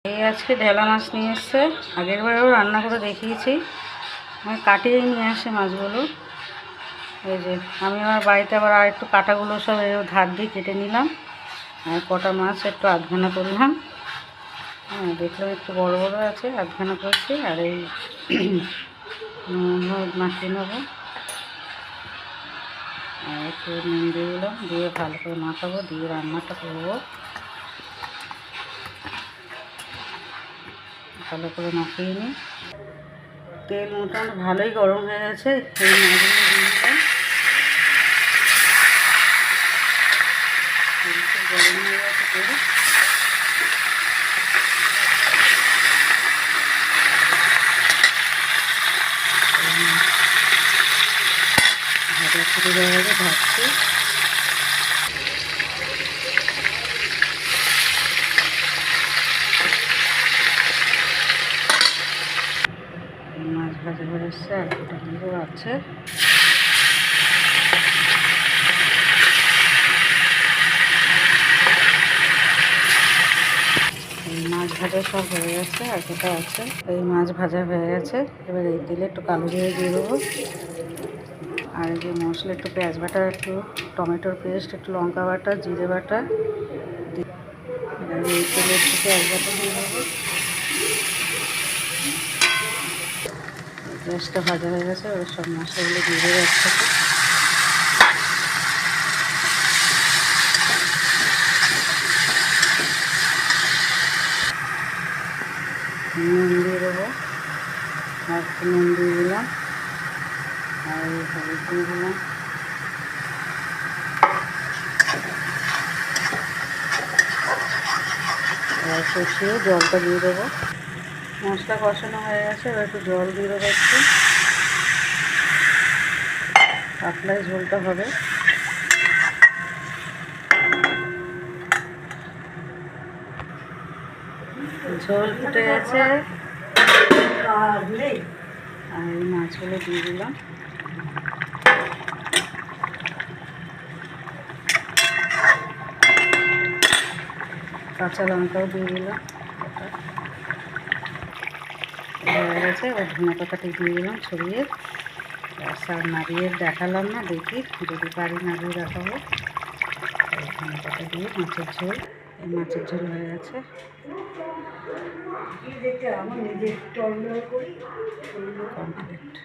এই আজকে ঢেলা মাছ নিয়ে এসছে। আগের বারেও রান্না করে দেখিয়েছি। আমি কাটিয়েই নিয়ে আসে মাছগুলো। এই যে আমি আমার বাড়িতে আবার আর একটু কাটাগুলো সব ধার দিয়ে কেটে নিলাম। আর কটা মাছ একটু আধখানা করলাম। হ্যাঁ, দেখলাম একটু বড় বড় আছে, আধখানা করছি। আর এই মাখিয়ে নেবো। আর একটু নুন দিয়ে দিলাম, দিয়ে ভালো করে মাখাবো, দিয়ে রান্নাটা করবো। ভালো করে মাখিয়ে নিই। তেল মোটামুটি ভালোই গরম হয়ে গেছে। এই মাছগুলো দিয়ে দিলাম। গরম হয়ে গেছে তেল। ভাজা শুরু হয়ে গেছে, ভাজছি। মাছ ভাজা হয়ে এসছে, আর দুটো লিবো আছে। এই মাছ ভাজা সব হয়ে গেছে, আর দুটো আছে। এই মাছ ভাজা হয়ে গেছে। এবার এই তেলে একটু কালো জিরে দিয়ে দেবো। আর এই যে মশলা, একটু পেঁয়াজ বাটা, একটু টমেটোর পেস্ট, একটু লঙ্কা বাটা, জিরে বাটা। এই তেলে একটু পেঁয়াজ বাটা দিয়ে দেবো। গ্যাসটা ভাজা হয়ে গেছে, ওই সব মশলাগুলো দিয়ে দেবো একসাথে। নুন দিয়ে দেবো, আর একটু নুন দিয়ে দিলাম, আর হলুদ দিয়ে দিলাম। আর কষিয়ে জলটা দিয়ে দেবো। মশলা কষানো হয়ে গেছে, এবার একটু জল দিয়ে দেবো। একটু পাতলাই ঝোলটা হবে। ঝোল ফুটে গেছে, আর এই মাছগুলো দিয়ে দিলাম। কাঁচা লঙ্কাও দিয়ে দিলাম। হয়ে গেছে, এবার ধনে পাতাটি দিয়ে দিলাম ছড়িয়ে। আর নাড়িয়ে দেখালাম না, দেখি যদি পারি নাড়িয়ে দেখাবো। ধনে পাতা দিয়ে মাছের ঝোল, এই মাছের ঝোল হয়ে গেছে। কমপ্লিট।